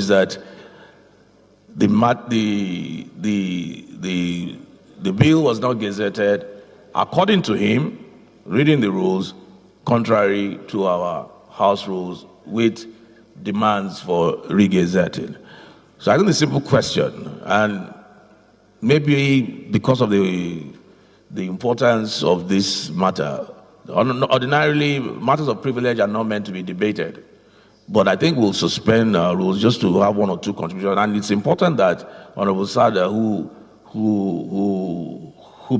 is that the bill was not gazetted, according to him, reading the rules, contrary to our House rules, with demands for regazetting. So I think the simple question, and maybe because of the importance of this matter, ordinarily matters of privilege are not meant to be debated. But I think we'll suspend rules just to have one or two contributions. And it's important that Honorable SADA, who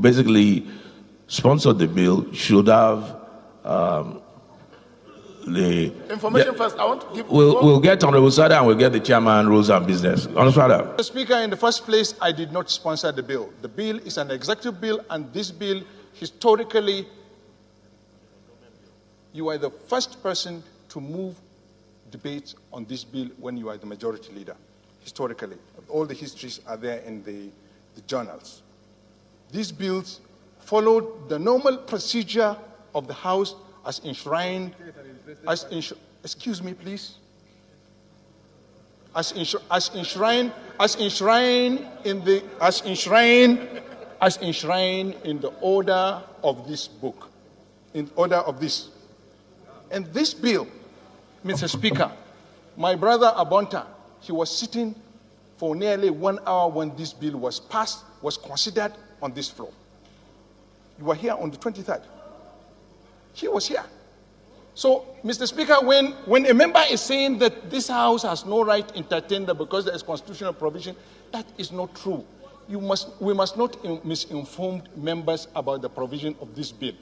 basically sponsored the bill, should have the information first. I want to give. We'll get Honorable SADA and we'll get the chairman, rules and business. Honorable SADA. Mr. Speaker, in the first place, I did not sponsor the bill. The bill is an executive bill, and this bill, historically, you are the first person to move debate on this bill when you are the majority leader, historically. All the histories are there in the journals. These bills followed the normal procedure of the House as enshrined, excuse me, please. As enshrined in the order of this book, in order of this. And this bill, Mr. Speaker, my brother Abonta, he was sitting for nearly 1 hour when this bill was passed, was considered on this floor. You were here on the 23rd. He was here. So, Mr. Speaker, when a member is saying that this House has no right to entertain that because there is constitutional provision, that is not true. We must not misinform members about the provision of this bill.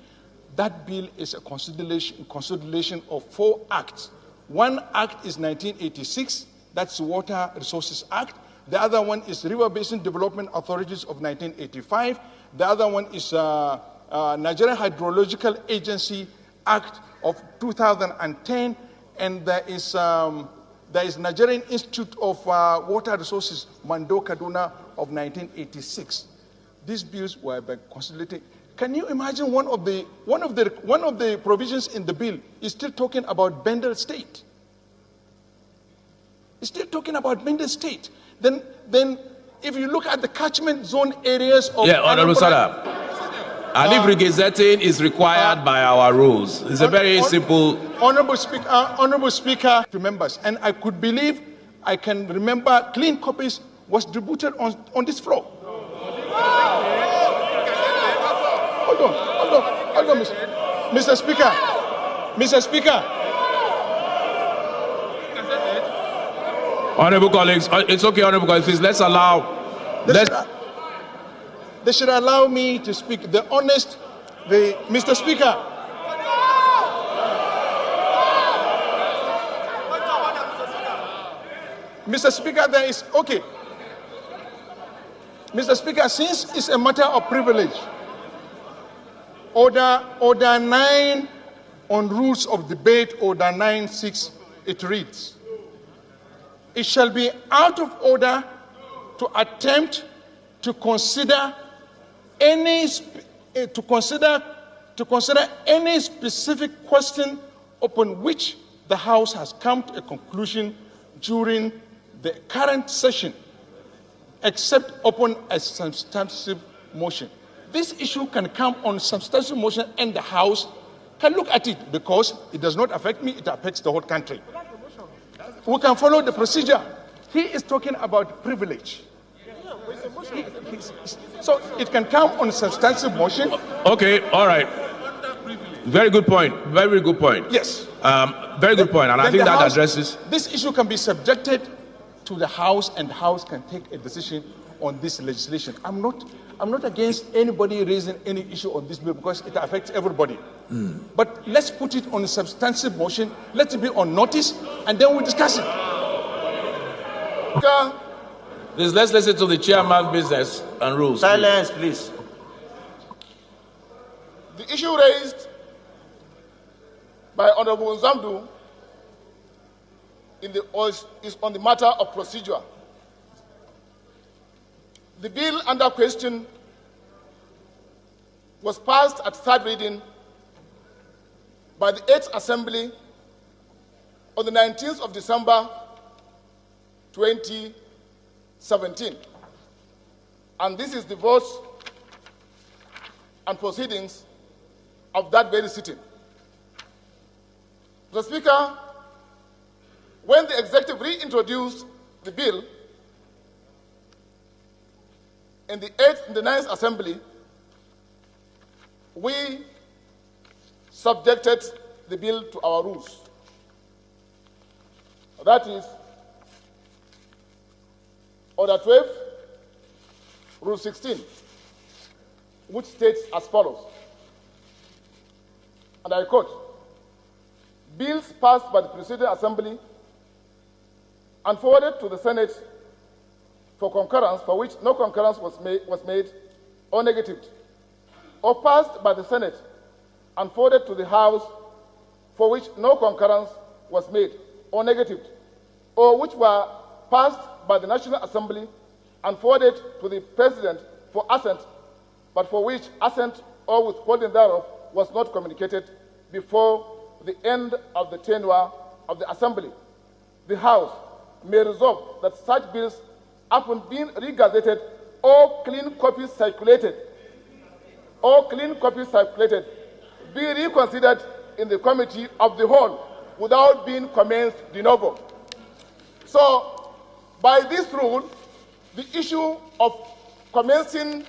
That bill is a consolidation of 4 acts. One act is 1986, that's the Water Resources Act. The other one is River Basin Development Authorities of 1985. The other one is Nigerian Hydrological Agency Act of 2010. And there is Nigerian Institute of Water Resources, Mando Kaduna, of 1986. These bills were consolidated. Can you imagine one of the provisions in the bill is still talking about Bendel State? It's still talking about Bendel State. Then if you look at the catchment zone areas of Honorable SADA. And if regazetting is required by our rules, it's a very simple. Honorable Speaker, to members, and I could believe, I can remember clean copies was distributed on this floor. Hold on, Mr. Speaker. Honorable colleagues, it's okay, honorable colleagues, please, let's allow. They should allow me to speak. Mr. Speaker. Mr. Speaker, Mr. Speaker, since it's a matter of privilege, Order 9 on rules of debate, Order 9.6, it reads, it shall be out of order to attempt to consider any specific question upon which the House has come to a conclusion during the current session, except upon a substantive motion. This issue can come on substantive motion and the House can look at it because it does not affect me, it affects the whole country. We can follow the procedure. He is talking about privilege. So it can come on substantive motion. Okay, all right. Very good point. Very good point. Yes. Very good point. And I think that addresses. This issue can be subjected to the House, and the House can take a decision on this legislation. I'm not against anybody raising any issue on this bill because it affects everybody. But let's put it on a substantive motion. Let it be on notice, and then we'll discuss it. Please, let's listen to the chairman, business and rules. Silence, please. The issue raised by Honorable Nzamdu is on the matter of procedure. The bill under question was passed at third reading by the 8th Assembly on the 19th of December 2017. And this is the votes and proceedings of that very sitting. Mr. Speaker, when the executive reintroduced the bill in the 8th and the 9th Assembly, we subjected the bill to our rules. That is, Order 12, Rule 16, which states as follows, and I quote, "Bills passed by the preceding Assembly and forwarded to the Senate for concurrence, for which no concurrence was made or negatived, or passed by the Senate and forwarded to the House, for which no concurrence was made or negatived, or which were passed by the National Assembly and forwarded to the President for assent, but for which assent or withholding thereof was not communicated before the end of the tenure of the Assembly. The House may resolve that such bills, upon being regazetted or clean copies circulated, be reconsidered in the Committee of the Whole without being commenced de novo." So, by this rule, the issue of commencing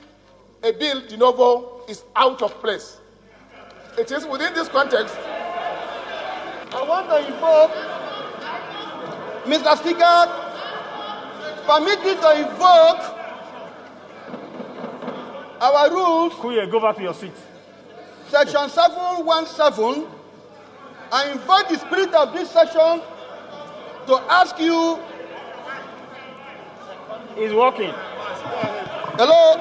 a bill de novo is out of place. It is within this context. I want to invoke, Mr. Speaker, permit me to invoke our rules. Kuye, go back to your seat. Section 717. I invoke the spirit of this session to ask you. He's working. Hello.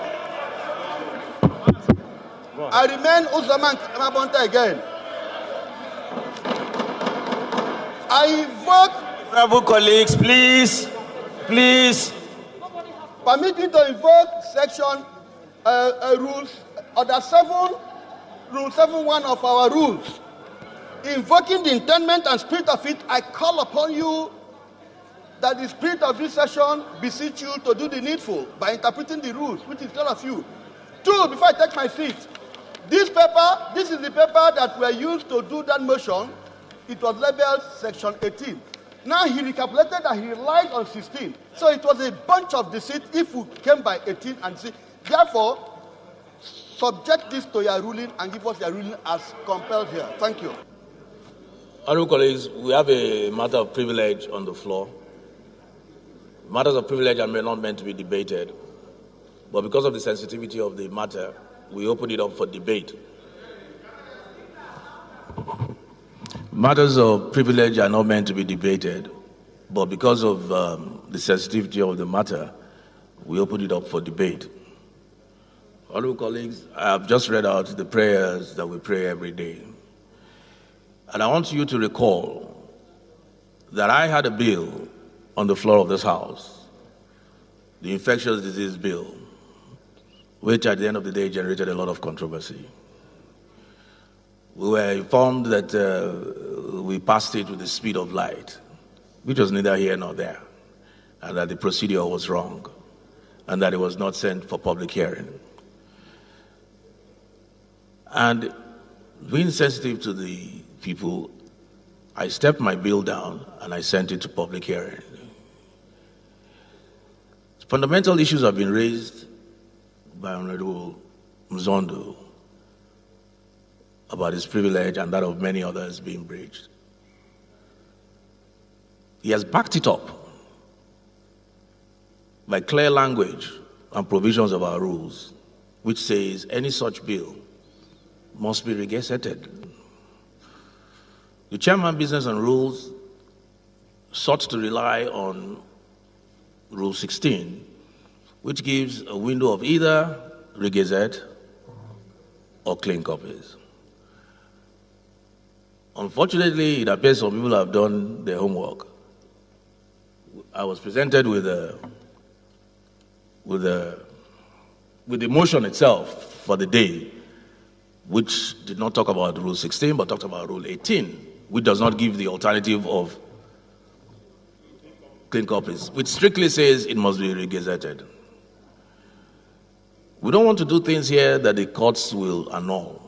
I remain Uzaman Mabonta again. I invoke. Honorable colleagues, please. Permit me to invoke section rules, order 7, rule 7.1 of our rules. Invoking the intendment and spirit of it, I call upon you that the spirit of this session beseech you to do the needful by interpreting the rules, which is all of you. 2, before I take my seat, this is the paper that were used to do that motion. It was labeled section 18. Now he recalculated that he relied on 16. So it was a bunch of deceit if we came by 18 and see. Therefore, subject this to your ruling and give us your ruling as compelled here. Thank you. Honorable colleagues, we have a matter of privilege on the floor. Matters of privilege are not meant to be debated, but because of the sensitivity of the matter, we open it up for debate. Matters of privilege are not meant to be debated, but because of the sensitivity of the matter, we open it up for debate. Honorable colleagues, I have just read out the prayers that we pray every day. And I want you to recall that I had a bill on the floor of this House, the infectious disease bill, which at the end of the day generated a lot of controversy. We were informed that we passed it with the speed of light, which was neither here nor there, and that the procedure was wrong, and that it was not sent for public hearing. And being sensitive to the people, I stepped my bill down and I sent it to public hearing. Fundamental issues have been raised by Honorable Mzondo about his privilege and that of many others being breached. He has backed it up by clear language and provisions of our rules, which says any such bill must be regazetted. The Chairman Business and Rules sought to rely on Rule 16, which gives a window of either regazette or clean copies. Unfortunately, it appears some people have done their homework. I was presented with the motion itself for the day, which did not talk about Rule 16, but talked about Rule 18, which does not give the alternative of clean copies, which strictly says it must be regazetted. We don't want to do things here that the courts will annul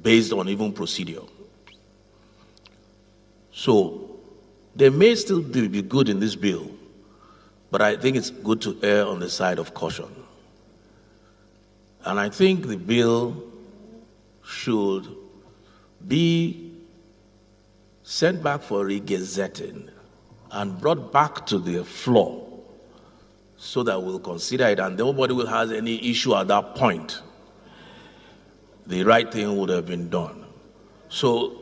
based on even procedure. So there may still be good in this bill, but I think it's good to err on the side of caution. And I think the bill should be sent back for regazetting and brought back to the floor so that we'll consider it and nobody will have any issue at that point. The right thing would have been done. So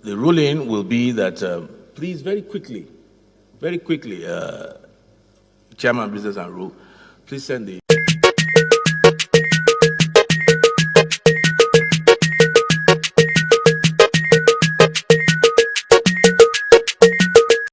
the ruling will be that, please, very quickly, Chairman of Business and Rule, please send the